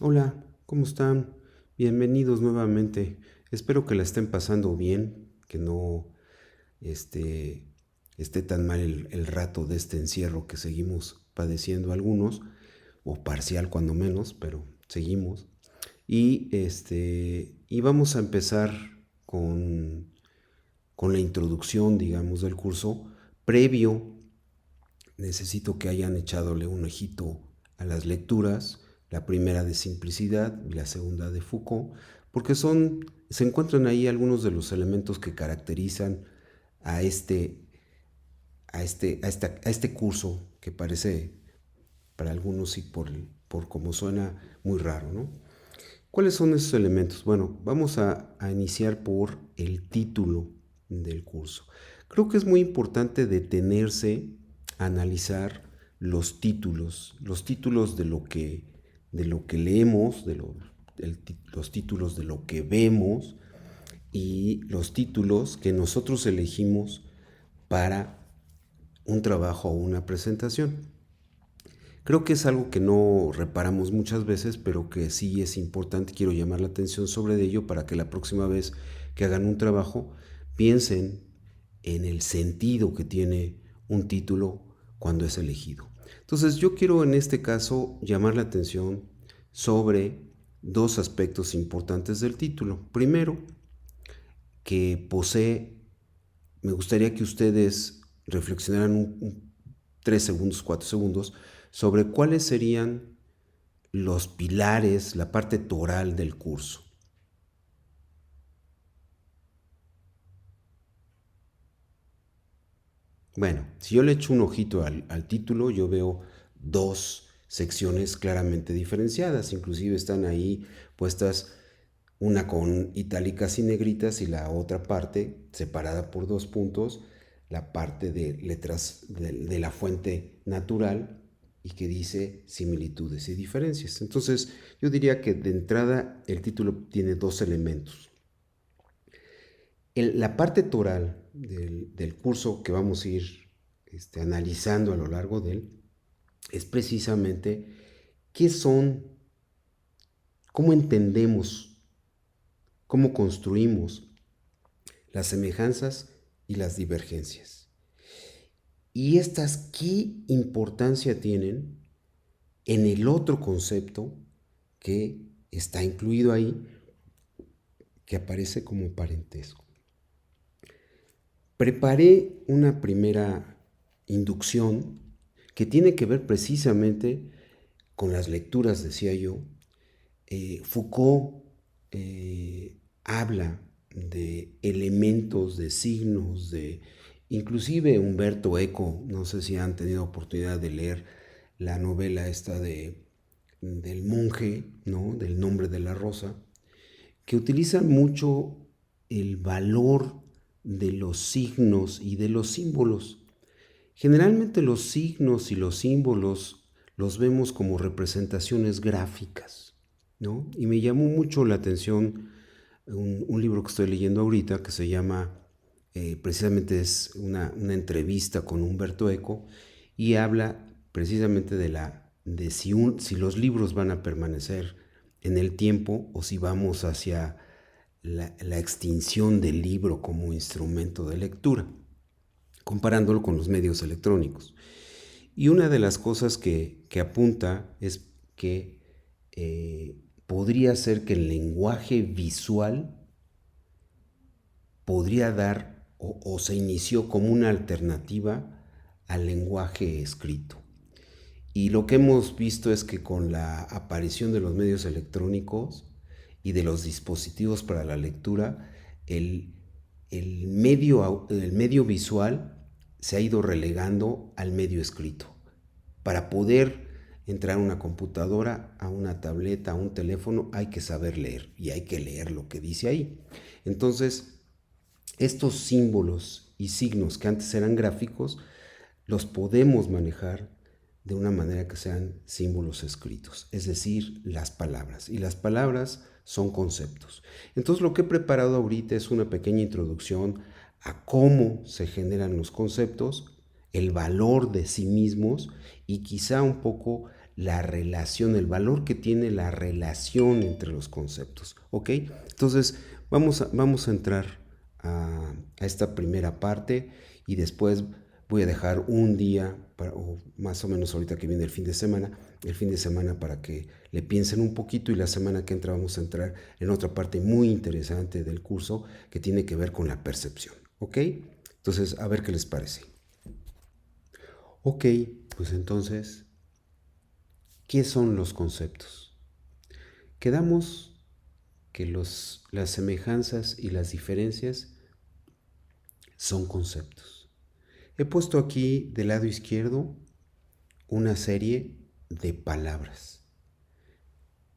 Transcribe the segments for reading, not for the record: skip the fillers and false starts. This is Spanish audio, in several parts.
Hola, ¿cómo están? Bienvenidos nuevamente. Espero que la estén pasando bien, que no este, esté tan mal el rato de este encierro que seguimos padeciendo algunos, o parcial cuando menos, pero seguimos. Y vamos a empezar con, con la introducción, digamos, del curso. Previo, necesito que hayan echadole un ojito a las lecturas, la primera de Simplicidad y la segunda de Foucault, porque se encuentran ahí algunos de los elementos que caracterizan a este curso que parece para algunos y por cómo suena muy raro, ¿no? ¿Cuáles son esos elementos? Bueno, vamos a iniciar por el título del curso. Creo que es muy importante detenerse a analizar los títulos de lo que leemos, los títulos de lo que vemos y los títulos que nosotros elegimos para un trabajo o una presentación. Creo que es algo que no reparamos muchas veces, pero que sí es importante. Quiero llamar la atención sobre ello para que la próxima vez que hagan un trabajo piensen en el sentido que tiene un título cuando es elegido. Entonces yo quiero en este caso llamar la atención sobre dos aspectos importantes del título. Primero, que posee, me gustaría que ustedes reflexionaran 3 segundos, 4 segundos, sobre cuáles serían los pilares, la parte toral del curso. Bueno, si yo le echo un ojito al título, yo veo dos secciones claramente diferenciadas, inclusive están ahí puestas una con itálicas y negritas y la otra parte separada por dos puntos, la parte de letras de la fuente natural y que dice similitudes y diferencias. Entonces yo diría que de entrada el título tiene dos elementos. La parte toral del curso que vamos a ir analizando a lo largo de él es precisamente qué son, cómo entendemos, cómo construimos las semejanzas y las divergencias. Y estas, ¿qué importancia tienen en el otro concepto que está incluido ahí, que aparece como parentesco? Preparé una primera inducción que tiene que ver precisamente con las lecturas, decía yo. Foucault habla de elementos, de signos, de inclusive Humberto Eco, no sé si han tenido oportunidad de leer la novela esta del monje, ¿no? Del nombre de la rosa, que utilizan mucho el valor de los signos y de los símbolos. Generalmente los signos y los símbolos los vemos como representaciones gráficas, ¿no? Y me llamó mucho la atención un libro que estoy leyendo ahorita que se llama, precisamente es una entrevista con Humberto Eco y habla precisamente de si los libros van a permanecer en el tiempo o si vamos hacia la extinción del libro como instrumento de lectura, comparándolo con los medios electrónicos. Y una de las cosas que apunta es que podría ser que el lenguaje visual podría dar o se inició como una alternativa al lenguaje escrito. Y lo que hemos visto es que con la aparición de los medios electrónicos y de los dispositivos para la lectura, el, el medio visual se ha ido relegando al medio escrito. Para poder entrar a una computadora, a una tableta, a un teléfono, hay que saber leer y hay que leer lo que dice ahí. Entonces, estos símbolos y signos que antes eran gráficos, los podemos manejar de una manera que sean símbolos escritos, es decir, las palabras. Y las palabras son conceptos. Entonces lo que he preparado ahorita es una pequeña introducción a cómo se generan los conceptos, el valor de sí mismos y quizá un poco la relación, el valor que tiene la relación entre los conceptos. ¿Ok? Entonces, vamos a entrar a esta primera parte y después voy a dejar un día, o más o menos ahorita que viene el fin de semana para que le piensen un poquito, y la semana que entra vamos a entrar en otra parte muy interesante del curso que tiene que ver con la percepción. ¿Ok? Entonces, a ver qué les parece. Ok, pues entonces, ¿qué son los conceptos? Quedamos que las semejanzas y las diferencias son conceptos. He puesto aquí del lado izquierdo una serie de palabras,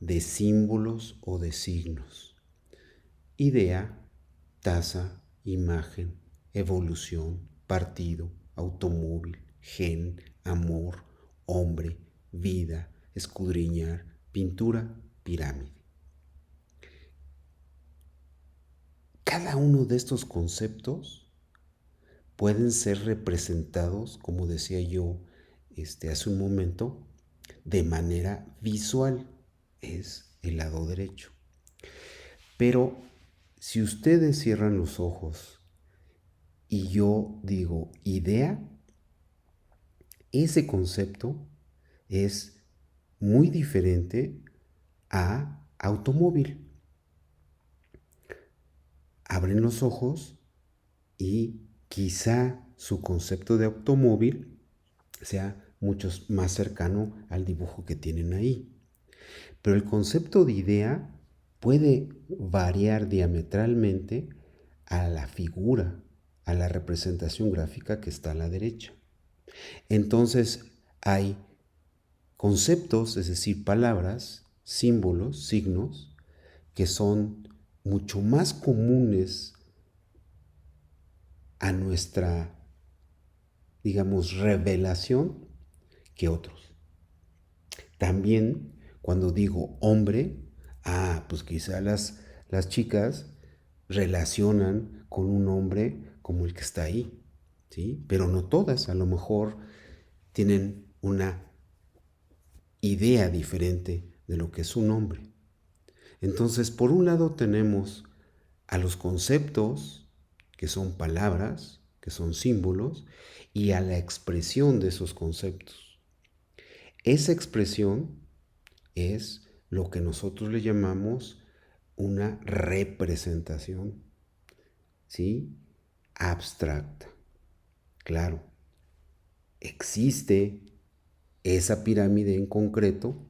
de símbolos o de signos. Idea, taza, imagen, evolución, partido, automóvil, gen, amor, hombre, vida, escudriñar, pintura, pirámide. Cada uno de estos conceptos pueden ser representados, como decía yo hace un momento, de manera visual. Es el lado derecho. Pero si ustedes cierran los ojos y yo digo idea, ese concepto es muy diferente a automóvil. Abren los ojos y quizá su concepto de automóvil sea mucho más cercano al dibujo que tienen ahí. Pero el concepto de idea puede variar diametralmente a la figura, a la representación gráfica que está a la derecha. Entonces hay conceptos, es decir, palabras, símbolos, signos, que son mucho más comunes a nuestra, digamos, revelación que otros. También cuando digo hombre, pues quizá las chicas relacionan con un hombre como el que está ahí, ¿sí? Pero no todas, a lo mejor tienen una idea diferente de lo que es un hombre. Entonces, por un lado tenemos a los conceptos, que son palabras, que son símbolos, y a la expresión de esos conceptos. Esa expresión es lo que nosotros le llamamos una representación, ¿sí? Abstracta. Claro, existe esa pirámide en concreto,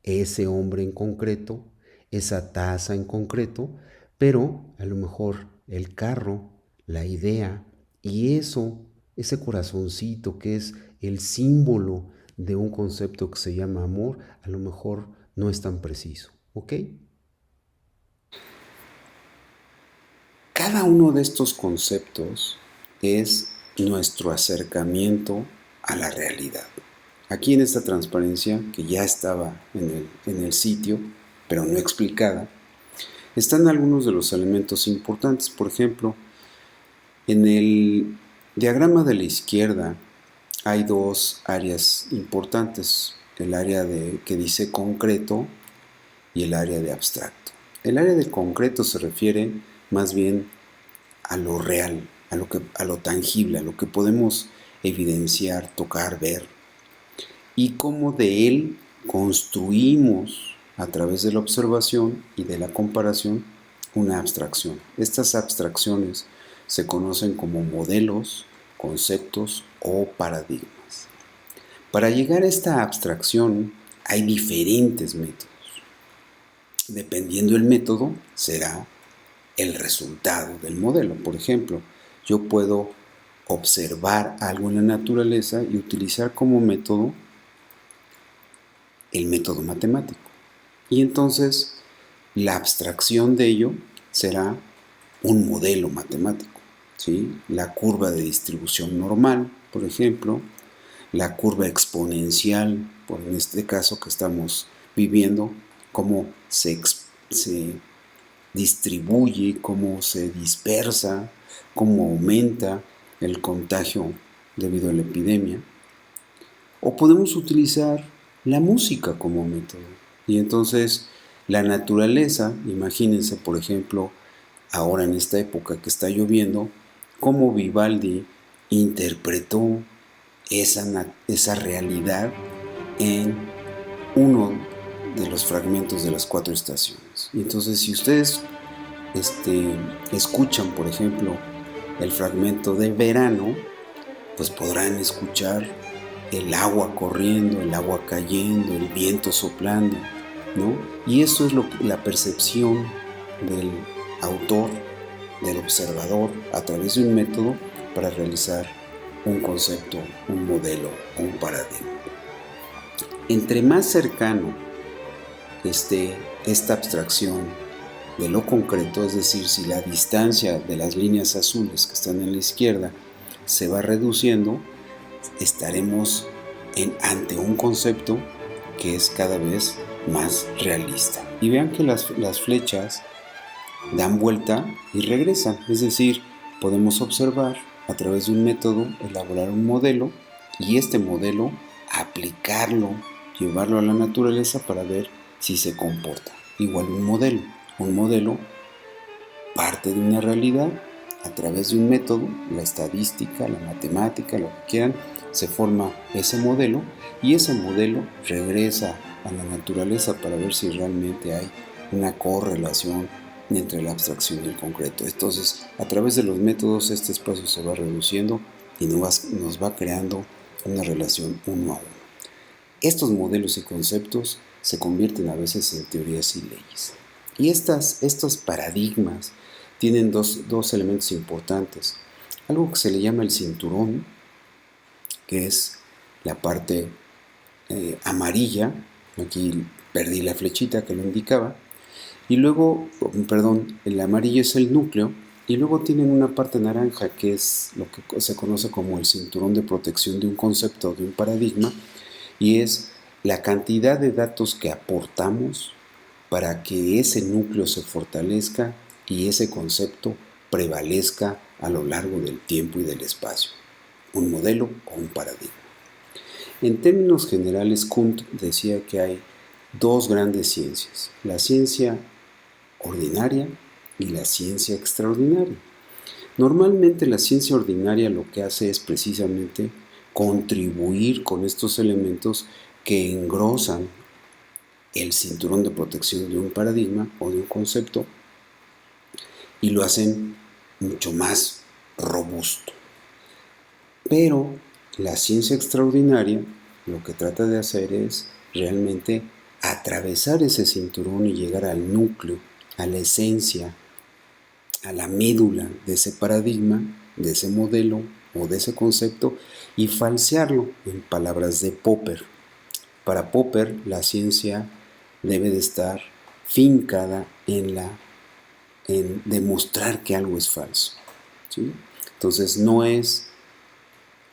ese hombre en concreto, esa taza en concreto, pero a lo mejor el carro, la idea y eso, ese corazoncito que es el símbolo de un concepto que se llama amor, a lo mejor no es tan preciso, ¿ok? Cada uno de estos conceptos es nuestro acercamiento a la realidad. Aquí en esta transparencia, que ya estaba en el sitio, pero no explicada, están algunos de los elementos importantes. Por ejemplo, en el diagrama de la izquierda hay dos áreas importantes, el área que dice concreto y el área de abstracto. El área de concreto se refiere más bien a lo real, a lo tangible, a lo que podemos evidenciar, tocar, ver, y cómo de él construimos a través de la observación y de la comparación una abstracción. Estas abstracciones se conocen como modelos, conceptos o paradigmas. Para llegar a esta abstracción hay diferentes métodos. Dependiendo del método, será el resultado del modelo. Por ejemplo, yo puedo observar algo en la naturaleza y utilizar como método el método matemático. Y entonces la abstracción de ello será un modelo matemático, ¿sí? La curva de distribución normal, por ejemplo, la curva exponencial, por en este caso que estamos viviendo, cómo se distribuye, cómo se dispersa, cómo aumenta el contagio debido a la epidemia. O podemos utilizar la música como método. Y entonces la naturaleza, imagínense por ejemplo, ahora en esta época que está lloviendo, cómo Vivaldi interpretó esa realidad en uno de los fragmentos de las 4 estaciones. Y entonces si ustedes escuchan, por ejemplo, el fragmento de verano, pues podrán escuchar el agua corriendo, el agua cayendo, el viento soplando, ¿no? Y eso es la percepción del autor, del observador, a través de un método para realizar un concepto, un modelo o un paradigma. Entre más cercano esté esta abstracción de lo concreto, es decir, si la distancia de las líneas azules que están en la izquierda se va reduciendo, estaremos ante un concepto que es cada vez más realista. Y vean que las flechas dan vuelta y regresan, es decir, podemos observar a través de un método, elaborar un modelo y este modelo aplicarlo, llevarlo a la naturaleza para ver si se comporta. Igual un modelo parte de una realidad a través de un método, la estadística, la matemática, lo que quieran, se forma ese modelo y ese modelo regresa a la naturaleza para ver si realmente hay una correlación entre la abstracción y el concreto. Entonces, a través de los métodos este espacio se va reduciendo y nos va creando una relación uno a uno. Estos modelos y conceptos se convierten a veces en teorías y leyes. Y estos paradigmas tienen dos elementos importantes. Algo que se le llama el cinturón, que es la parte amarilla, aquí perdí la flechita que lo indicaba, y luego, el amarillo es el núcleo, y luego tienen una parte naranja que es lo que se conoce como el cinturón de protección de un concepto, de un paradigma, y es la cantidad de datos que aportamos para que ese núcleo se fortalezca y ese concepto prevalezca a lo largo del tiempo y del espacio, un modelo o un paradigma. En términos generales, Kuhn decía que hay dos grandes ciencias, la ciencia ordinaria y la ciencia extraordinaria. Normalmente la ciencia ordinaria lo que hace es precisamente contribuir con estos elementos que engrosan el cinturón de protección de un paradigma o de un concepto y lo hacen mucho más robusto. Pero la ciencia extraordinaria lo que trata de hacer es realmente atravesar ese cinturón y llegar al núcleo, a la esencia, a la médula de ese paradigma, de ese modelo o de ese concepto y falsearlo, en palabras de Popper. Para Popper, la ciencia debe de estar fincada en demostrar que algo es falso, ¿sí? Entonces no es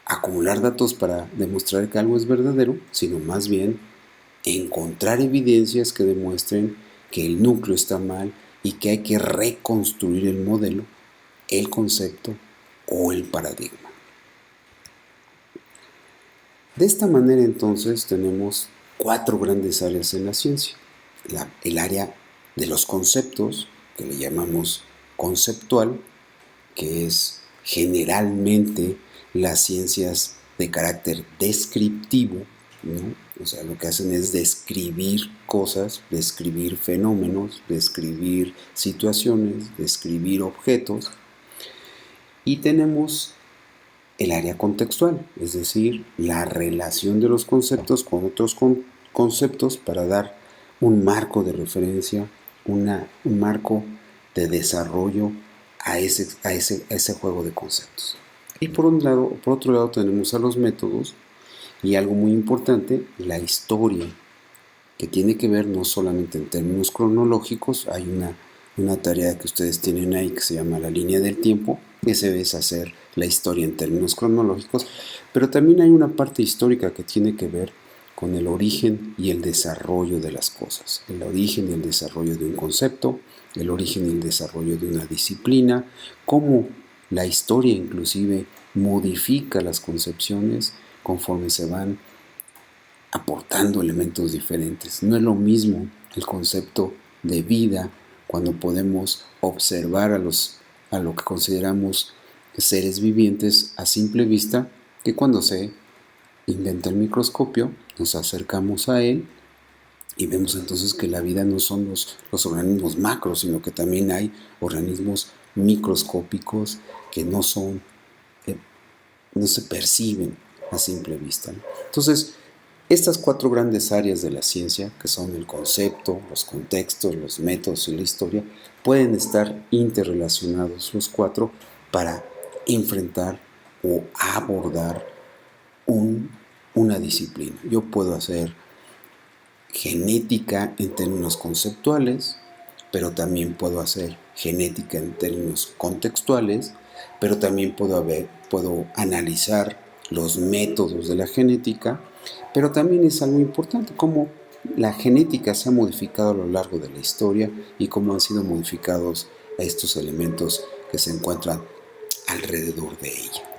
acumular datos para demostrar que algo es verdadero, sino más bien encontrar evidencias que demuestren que el núcleo está mal y que hay que reconstruir el modelo, el concepto o el paradigma. De esta manera entonces tenemos 4 grandes áreas en la ciencia. El área de los conceptos, que le llamamos conceptual, que es generalmente las ciencias de carácter descriptivo, ¿no? O sea, lo que hacen es describir cosas, describir fenómenos, describir situaciones, describir objetos. Y tenemos el área contextual, es decir, la relación de los conceptos con otros conceptos para dar un marco de referencia, un marco de desarrollo a ese juego de conceptos. Y por otro lado tenemos a los métodos y algo muy importante, la historia, que tiene que ver no solamente en términos cronológicos, hay una tarea que ustedes tienen ahí que se llama la línea del tiempo, ese es hacer la historia en términos cronológicos, pero también hay una parte histórica que tiene que ver con el origen y el desarrollo de las cosas, el origen y el desarrollo de un concepto, el origen y el desarrollo de una disciplina, cómo la historia inclusive modifica las concepciones conforme se van aportando elementos diferentes. No es lo mismo el concepto de vida cuando podemos observar a lo que consideramos seres vivientes a simple vista, que cuando se inventa el microscopio, nos acercamos a él y vemos entonces que la vida no son los organismos macros, sino que también hay organismos microscópicos que no son, no se perciben a simple vista, ¿no? Entonces, estas 4 grandes áreas de la ciencia, que son el concepto, los contextos, los métodos y la historia, pueden estar interrelacionados los 4 para enfrentar o abordar una disciplina. Yo puedo hacer genética en términos conceptuales, pero también puedo hacer genética en términos contextuales, pero también puedo analizar los métodos de la genética, pero también es algo importante cómo la genética se ha modificado a lo largo de la historia y cómo han sido modificados estos elementos que se encuentran alrededor de ella.